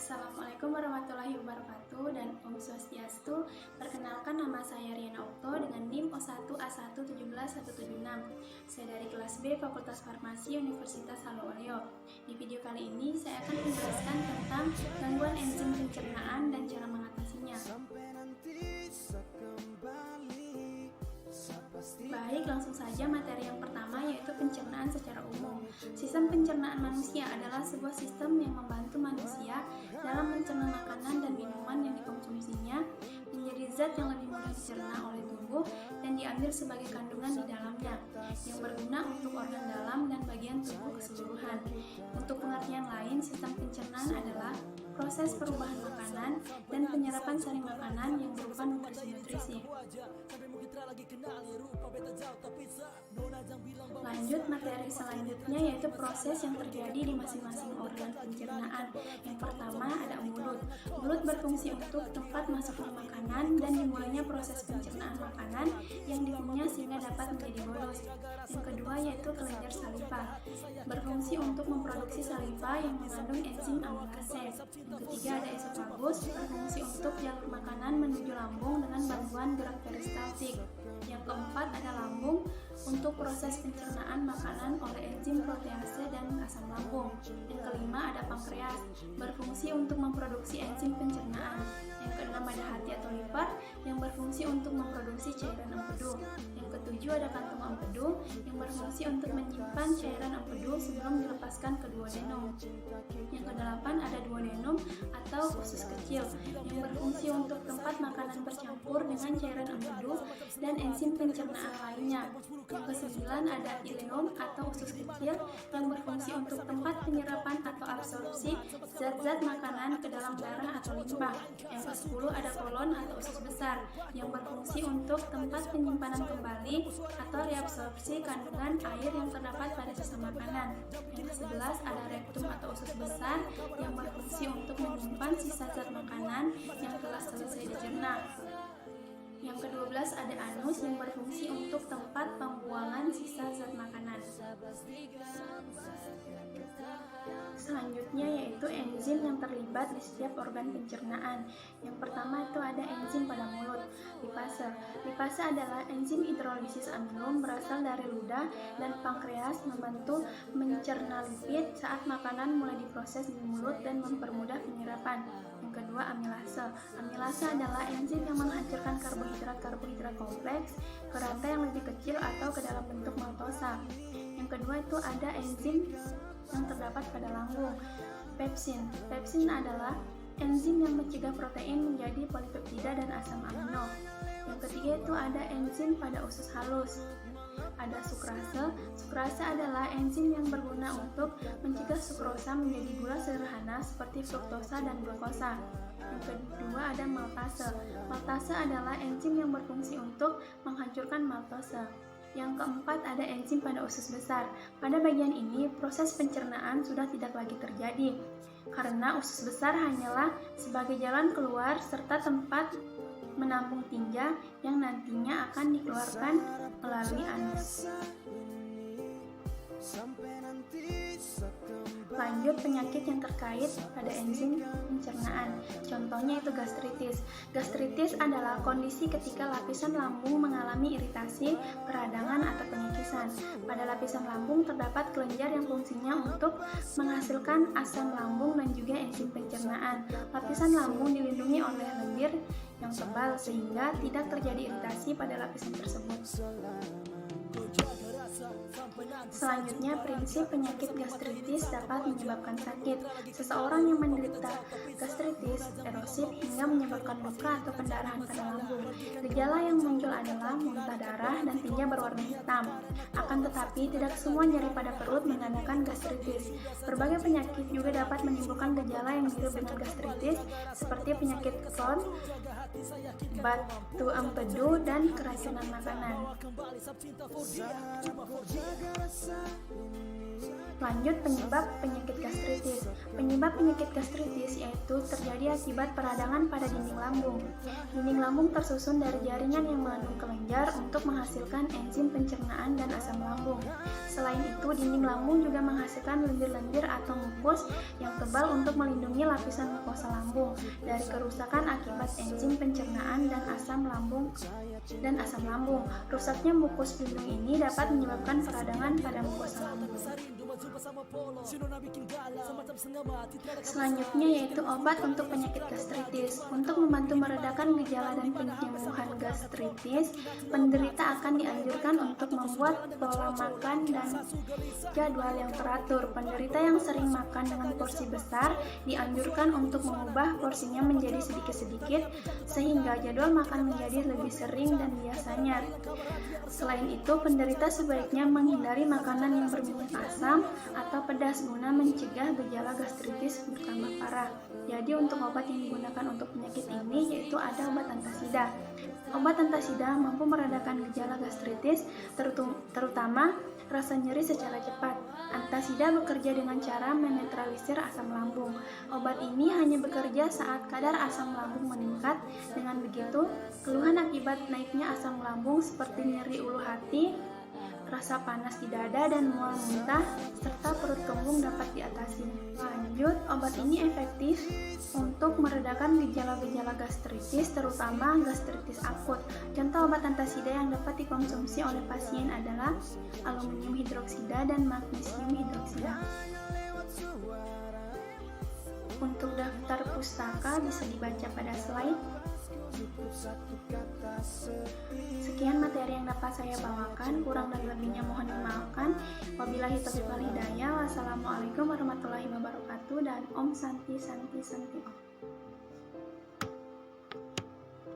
Assalamualaikum warahmatullahi wabarakatuh dan Om Swastiastu. Perkenalkan, nama saya Riana Okto dengan NIM 01A117176. Saya dari kelas B Fakultas Farmasi Universitas Halowayo. Di video kali ini saya akan menjelaskan tentang gangguan enzim pencernaan dan cara mengatasinya. Baik, langsung saja materi yang pertama, yaitu pencernaan secara umum. Sistem pencernaan manusia adalah sebuah sistem yang membantu manusia dalam mencerna makanan dan minuman yang dikonsumsinya menjadi zat yang lebih mudah dicerna oleh tubuh dan diambil sebagai kandungan di dalamnya, yang berguna untuk organ dalam dan bagian tubuh keseluruhan. Untuk pengertian lain, sistem pencernaan adalah proses perubahan makanan dan penyerapan sari makanan yang berupa nutrisi-nutrisi. Lanjut materi selanjutnya, yaitu proses yang terjadi di masing-masing organ pencernaan. Yang pertama ada mulut. Mulut berfungsi untuk tempat masuknya makanan dan dimulainya proses pencernaan makanan yang dikunyah sehingga dapat menjadi boros. Yang kedua yaitu kelenjar saliva. Berfungsi untuk memproduksi saliva yang mengandung enzim amilase. Yang ketiga ada esofagus. Berfungsi untuk jalur makanan menuju lambung dengan bantuan gerak peristaltik. Yang keempat ada lambung untuk proses pencernaan makanan oleh enzim protease dan asam lambung. Yang kelima ada pankreas, berfungsi untuk memproduksi enzim pencernaan. Yang keenam ada hati atau liver yang berfungsi untuk memproduksi cairan empedu. Yang ketujuh ada kantung empedu yang berfungsi untuk menyimpan cairan empedu sebelum dilepaskan ke duodenum. Yang kedelapan ada duodenum atau usus kecil yang berfungsi untuk tempat makanan bercampur dengan cairan empedu dan enzim pencernaan lainnya. Yang kesembilan ada ileum atau usus kecil yang berfungsi untuk tempat penyerapan atau absorpsi zat-zat makanan ke dalam darah atau limpa. Yang ke-10 ada kolon atau usus besar yang berfungsi untuk tempat penyimpanan kembali atau reabsorpsi kandungan air yang terdapat pada sisa makanan. Yang ke-11 ada rektum atau usus besar yang berfungsi untuk menyimpan sisa zat makanan yang telah selesai dicerna. Yang ke-12 ada anus yang berfungsi untuk tempat pembuangan sisa zat makanan. Selanjutnya yaitu enzim yang terlibat di setiap organ pencernaan. Yang pertama itu ada enzim pada mulut, lipase. Lipase adalah enzim hidrolisis amilum berasal dari ludah dan pankreas, membantu mencerna lipid saat makanan mulai diproses di mulut dan mempermudah penyerapan. Yang kedua amilase. Amilase adalah enzim yang menghancurkan karbohidrat kompleks ke rantai yang lebih kecil atau ke dalam bentuk maltosa. Yang kedua itu ada enzim yang terdapat pada lambung, pepsin. Pepsin adalah enzim yang mencegah protein menjadi polipeptida dan asam amino. Yang ketiga itu ada enzim pada usus halus. Ada sukrase. Sukrase adalah enzim yang berguna untuk mencegah sukrosa menjadi gula sederhana seperti fruktosa dan glukosa. Yang kedua ada maltase. Maltase adalah enzim yang berfungsi untuk menghancurkan maltose. Yang keempat ada enzim pada usus besar. Pada bagian ini proses pencernaan sudah tidak lagi terjadi karena usus besar hanyalah sebagai jalan keluar serta tempat menampung tinja yang nantinya akan dikeluarkan melalui anus. Lanjut penyakit yang terkait pada enzim pencernaan. Contohnya itu gastritis. Gastritis adalah kondisi ketika lapisan lambung mengalami iritasi, peradangan atau penyakitan. Pada lapisan lambung terdapat kelenjar yang fungsinya untuk menghasilkan asam lambung dan juga enzim pencernaan. Lapisan lambung dilindungi oleh lendir yang tebal sehingga tidak terjadi iritasi pada lapisan tersebut. Selanjutnya, prinsip penyakit gastritis dapat menyebabkan sakit. Seseorang yang menderita gastritis erosif hingga menyebabkan luka atau pendarahan pada lambung. Gejala yang muncul adalah muntah darah dan tinja berwarna hitam. Akan tetapi, tidak semua nyeri pada perut menandakan gastritis. Berbagai penyakit juga dapat menimbulkan gejala yang mirip dengan gastritis, seperti penyakit Crohn, batu empedu, dan keracunan makanan. Lanjut, penyebab penyakit gastritis. Penyebab penyakit gastritis yaitu terjadi akibat peradangan pada dinding lambung. Dinding lambung tersusun dari jaringan yang mengandung kelenjar untuk menghasilkan enzim pencernaan dan asam lambung. Selain itu, dinding lambung juga menghasilkan lendir-lendir atau mukus yang tebal untuk melindungi lapisan mukosa lambung dari kerusakan akibat enzim pencernaan dan asam lambung. Rusaknya mukus pelindung ini dapat menyebabkan peradangan pada mukosa lambung. Selanjutnya yaitu obat untuk penyakit gastritis. Untuk membantu meredakan gejala dan penyembuhan gastritis, penderita akan dianjurkan untuk membuat pola makan dan jadwal yang teratur. Penderita yang sering makan dengan porsi besar dianjurkan untuk mengubah porsinya menjadi sedikit-sedikit sehingga jadwal makan menjadi lebih sering dan biasanya. Selain itu, penderita sebaiknya menghindari makanan yang berminyak asam atau pedas guna mencegah gejala gastritis bertambah parah. Jadi untuk obat yang digunakan untuk penyakit ini yaitu ada obat antasida. Obat antasida mampu meredakan gejala gastritis, terutama rasa nyeri secara cepat. Antasida bekerja dengan cara menetralisir asam lambung. Obat ini hanya bekerja saat kadar asam lambung meningkat. Dengan begitu, keluhan akibat naiknya asam lambung seperti nyeri ulu hati, rasa panas di dada dan mual muntah, serta perut kembung dapat diatasi. Lanjut, obat ini efektif untuk meredakan gejala-gejala gastritis, terutama gastritis akut. Contoh obat antasida yang dapat dikonsumsi oleh pasien adalah aluminium hidroksida dan magnesium hidroksida. Untuk daftar pustaka bisa dibaca pada slide. Sekian materi yang dapat saya bawakan, kurang dan lebihnya mohon dimaafkan. Wabillahi taufiq wal hidayah. Wassalamualaikum warahmatullahi wabarakatuh dan Om Santi Santi Santi Om.